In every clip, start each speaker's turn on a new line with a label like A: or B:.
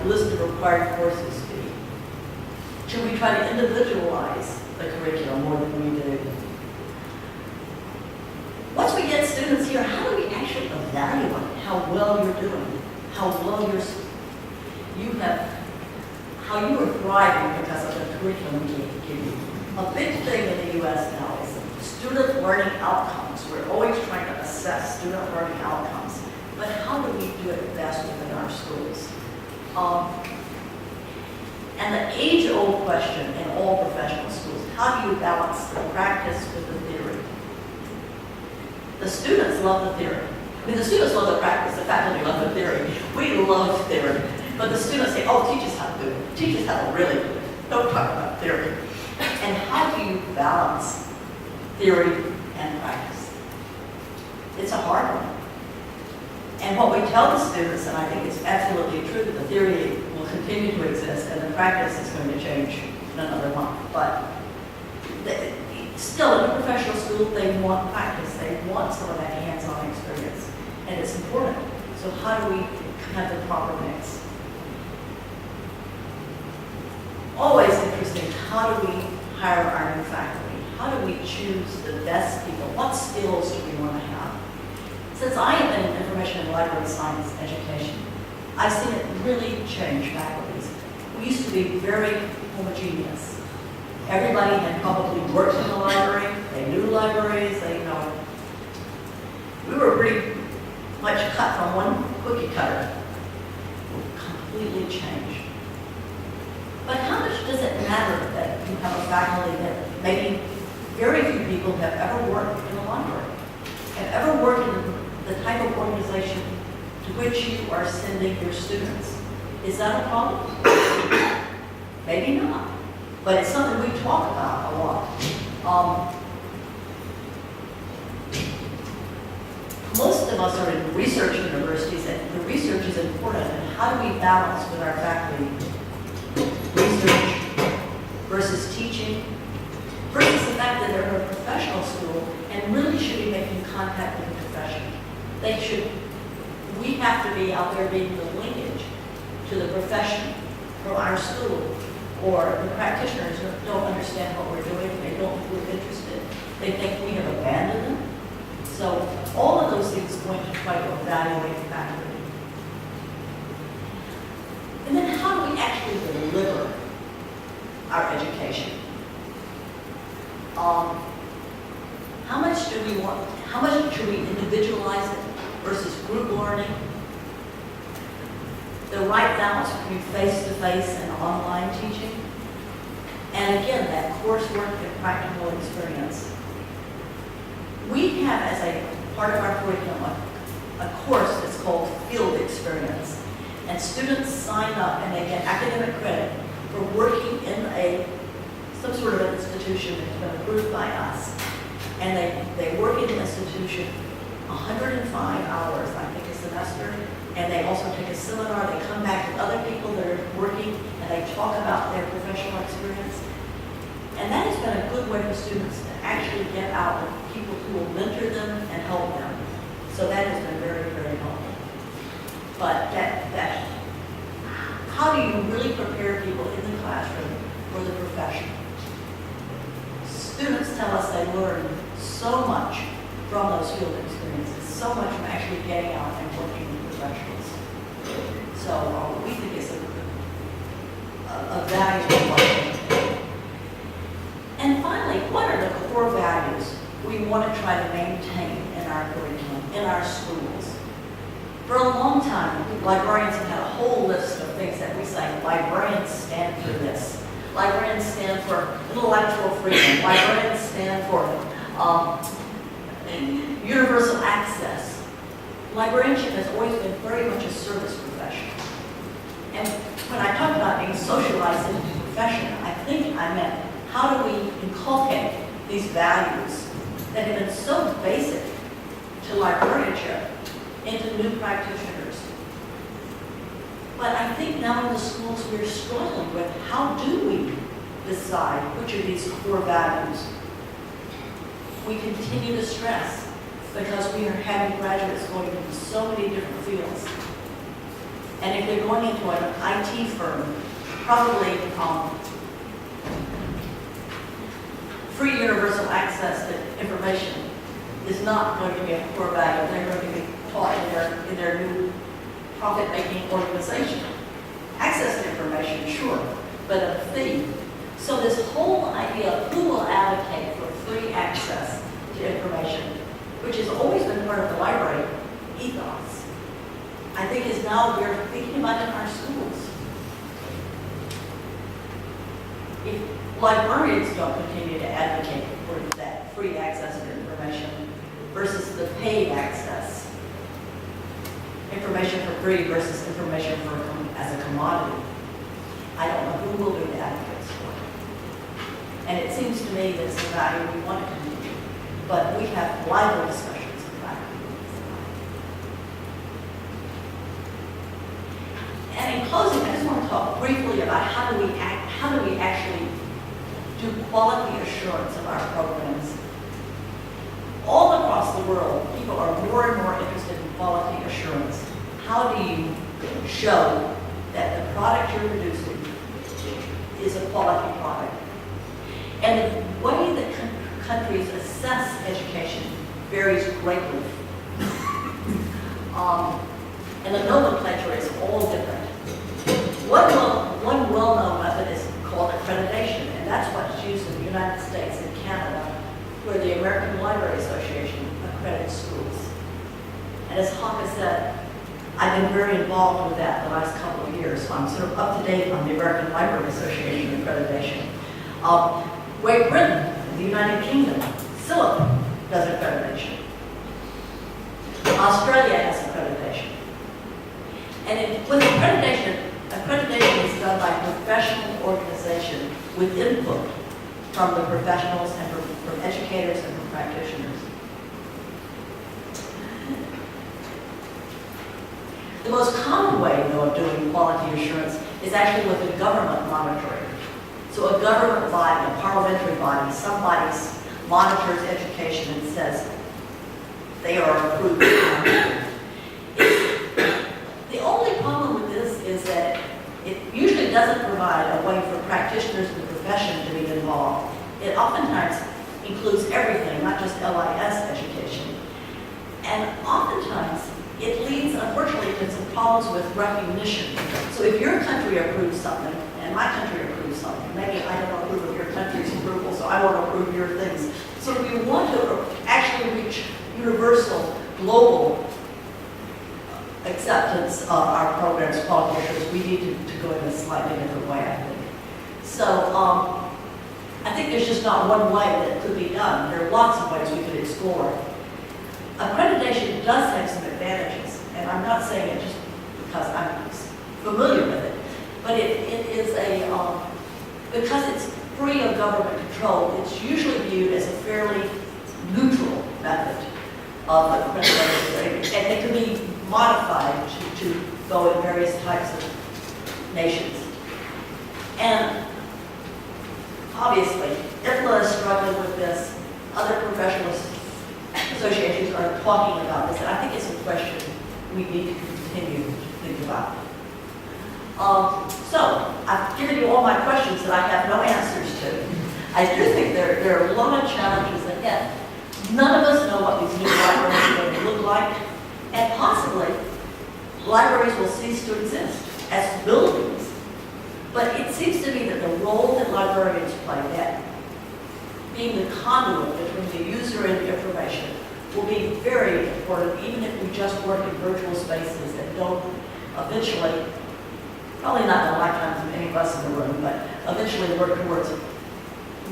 A: list of required courses be? Should we try to individualize the curriculum more than we do? Once we get students here, how do we actually evaluate how well you're doing, how well how you are thriving because of the curriculum we give you? A big thing in the U.S. now is student learning outcomes. We're always trying to assess student learning outcomes, but how do we do it best within our schools? And the age-old question in all professional schools, how do you balance the practice with the theory? The students love the theory. I mean, the students love the practice, the faculty love the theory. We love theory. But the students say, oh, teach us how to do it. Teach us how to really do it. Don't talk about theory. And how do you balance theory and practice? It's a hard one. And what we tell the students, and I think it's absolutely true, that the theory will continue to exist and the practice is going to change in another month. But still, in a professional school, they want practice. They want some of that hands-on experience. And it's important. So how do we have the proper mix? Always interesting, how do we hire our new faculty? How do we choose the best people? What skills do we want to have? Since I have been in information and library science education, I've seen it really change faculties. We used to be very homogeneous. Everybody had probably worked in the library, they knew libraries, we were pretty much cut from one cookie cutter. We've completely changed. But how much does it matter that you have a faculty that maybe very few people have ever worked in a library, have ever worked in the type of organization to which you are sending your students? Is that a problem? Maybe not. But it's something we talk about a lot. Most of us are in research universities, and the research is important. And how do we balance with our faculty research versus teaching, versus the fact that they're in a professional school and really should be making contact with the profession? We have to be out there being the linkage to the profession from our school. Or the practitioners don't understand what we're doing, they don't feel interested, they think we have abandoned them. So all of those things are going to try to evaluate the faculty. And then how do we actually deliver our education? How much do we want, how much should we individualize it versus group learning? The right balance between face-to-face and online teaching. And again, that coursework and practical experience. We have, as a part of our curriculum, a course that's called Field Experience. And students sign up and they get academic credit for working in some sort of an institution that's been approved by us. And they work in the institution 105 hours, I think, a semester. And they also take a seminar. They come back with other people that are working, and they talk about their professional experience. And that has been a good way for students to actually get out with people who will mentor them and help them. So that has been very, very helpful. But how do you really prepare people in the classroom for the profession? Students tell us they learn so much from those field experiences, so much from actually getting out and working with professionals. So we think it's a valuable one. And finally, what are the core values we want to try to maintain in our curriculum, in our schools? For a long time, librarians have had a whole list of things that we say, librarians stand for this. Librarians stand for intellectual freedom. Librarians stand for universal access. Librarianship has always been very much a service profession. And when I talk about being socialized into the profession, I think I meant how do we inculcate these values that have been so basic to librarianship into new practitioners. But I think now in the schools we're struggling with how do we decide which of these core values we continue to stress, because we are having graduates going into so many different fields. And if they're going into an IT firm, probably free universal access to information is not going to be a core value. They're going to be taught in their new profit-making organization. Access to information, sure, but at a fee. So this whole idea of who will advocate for free access to information, which has always been part of the library ethos, I think is now we're thinking about in our schools. If librarians don't continue to advocate for that free access to information versus the paid access, information for free versus information for as a commodity, I don't know who will be the advocates for it. And it seems to me that it's a value we want to continue, but we have lively discussions about it. And in closing, I just want to talk briefly about how do we actually do quality assurance of our programs. All across the world, people are more and more interested in quality assurance. How do you show that the product you're producing is a quality product? And the way that countries assess education varies greatly. And the nomenclature is all different. One well-known method is called accreditation, and that's what's used in the United States and Canada, where the American Library Association accredits schools. And as Haka said, I've been very involved with that the last couple of years, so I'm sort of up to date on the American Library Association accreditation. Great Britain, the United Kingdom, SILIP does accreditation. Australia has accreditation. And with accreditation is done by a professional organization with input from the professionals and from educators and from practitioners. The most common way, though, of doing quality assurance is actually with the government monitoring. So a government body, a parliamentary body, somebody monitors education and says they are approved. The only problem with this is that it usually doesn't provide a way for practitioners in the profession to be involved. It oftentimes includes everything, not just LIS education. And oftentimes, it leads, unfortunately, to some problems with recognition. So if your country approves something, and my country approves something, maybe I don't approve of your country's approval, so I won't approve your things. So we want to actually reach universal, global acceptance of our program's quality assurance. We need to go in a slightly different way, I think. So I think there's just not one way that it could be done. There are lots of ways we could explore. Accreditation does have some advantages, and I'm not saying it just because I'm familiar with it, but it is because it's free of government control, it's usually viewed as a fairly neutral method of accreditation, and it can be modified to go in various types of nations. And obviously, IFLA is struggling with this, other professional associations are talking about this, and I think it's a question we need to continue to think about. So, I've given you all my questions that I have no answers to. I do think there are a lot of challenges ahead. None of us know what these new libraries are going to look like, and possibly libraries will cease to exist as buildings. But it seems to me that the role that librarians play, that being the conduit between the user and the information, will be very important, even if we just work in virtual spaces that don't eventually, probably not in the lifetimes of any of us in the room, but eventually work towards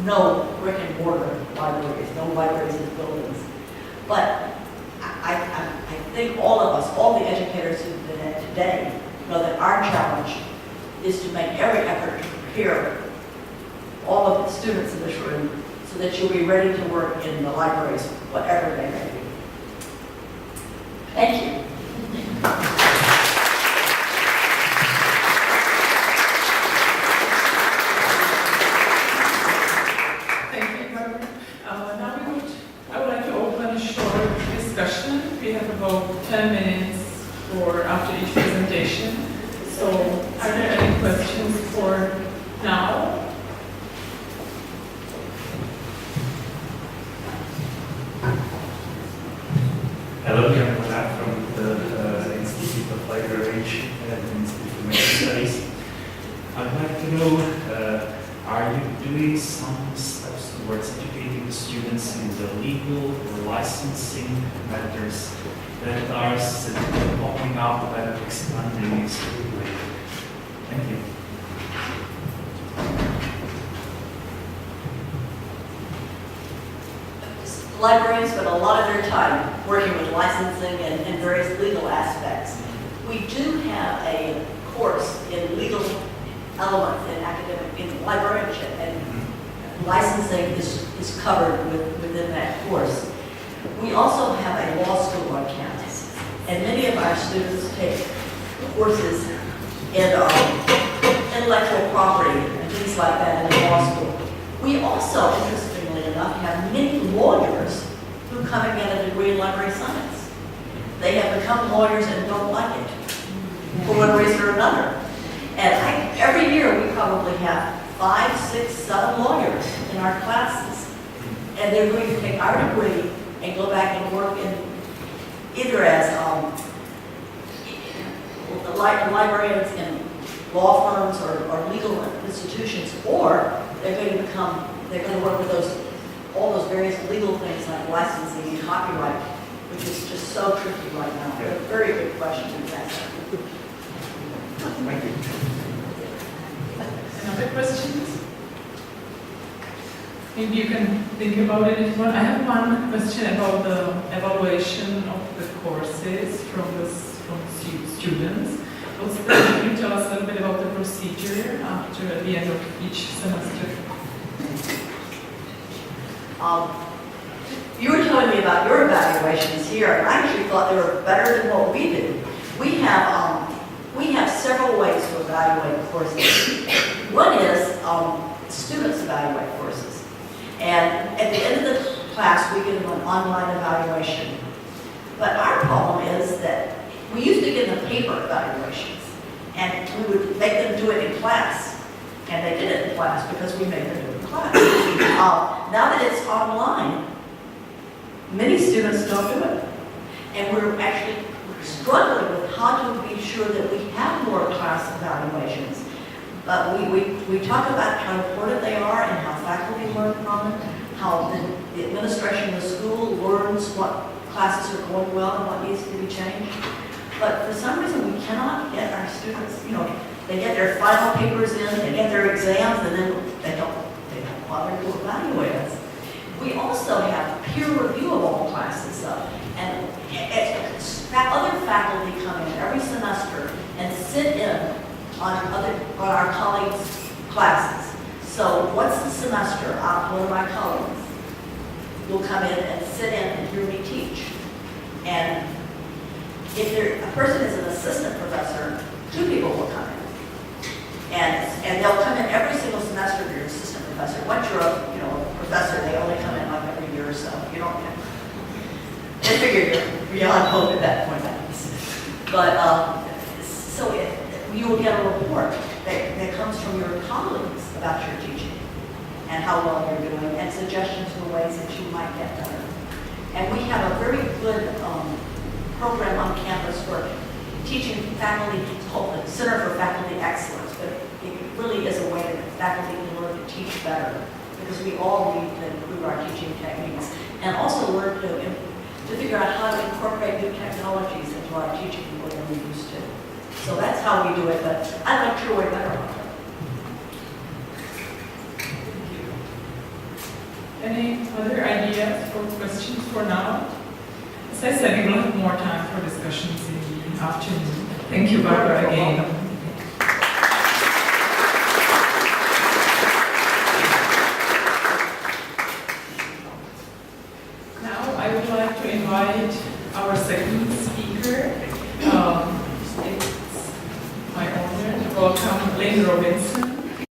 A: no brick and mortar libraries, no libraries as buildings. But I think all of us, all the educators who've been at today, know that our challenge is to make every effort to prepare all of the students in this room so that you'll be ready to work in the libraries, whatever they may be. Thank you.
B: Thank you, Reverend. Now I would like to open a short discussion. We have about 10 minutes after each presentation.
C: I'd like to know, are you doing some steps towards educating the students in the legal or licensing matters that are popping up and expanding in school? Thank you.
A: Librarians spend a lot of their time working with licensing and various legal aspects. We do have a course in legal elements in academic, in librarianship, and licensing is covered within that course. We also have a law school on campus, and many of our students take courses in intellectual property and things like that in the law school. We also, interestingly enough, have many lawyers who come and get a degree in library science. They have become lawyers and don't like it for one reason or another. And every year we probably have 5, 6, 7 lawyers in our classes. And they're going to take our degree and go back and work in either as librarians in law firms or legal institutions, or they're going to work with all those various legal things like licensing and copyright, which is just so tricky right now.
C: Yeah.
A: A very good question to ask.
C: Thank you.
B: Any other questions? Maybe you can think about it if you want. I have one question about the evaluation of the courses from students. Can you tell us a little bit about the procedure after at the end of each semester?
A: You were telling me about your evaluations here, and I actually thought they were better than what we do. We have several ways to evaluate courses. One is students evaluate courses, and at the end of the class, we give them an online evaluation. But our problem is that we used to give them paper evaluations, and we would make them do it in class, and they did it in class because we made them do it in class. Now that it's online, many students don't do it, and we're actually struggling with how to be sure that we have more class evaluations. But we talk about how important they are and how faculty learn from it, how the administration of the school learns what classes are going well and what needs to be changed. But for some reason, we cannot get our students, they get their final papers in, they get their exams, and then they don't bother to evaluate us. We also have peer review of all classes, though, and other faculty come in every semester and sit in on our colleagues' classes. So once a semester, one of my colleagues will come in and sit in and hear me teach. And if a person is an assistant professor, 2 people will come in. And they'll come in every single semester if you're an assistant professor. Once you're a professor, they only come in like every year or so. You don't have, they figure you're beyond hope at that point. But so you will get a report that comes from your colleagues about your teaching and how well you're doing, and suggestions for ways that you might get better. And we have a very good program on campus for teaching faculty. It's called the Center for Faculty Excellence, but it really is a way that faculty can learn to teach better, because we all need to improve our teaching techniques and also learn to figure out how to incorporate new technologies into our teaching more than we used to. So that's how we do it, but I'd like to way better on it.
B: Any other ideas or questions for now? As I said, we will have more time for discussions in the afternoon. Thank you, Barbara, again. Now, I would like to invite our second speaker. It's my honor to welcome Lynn Robinson.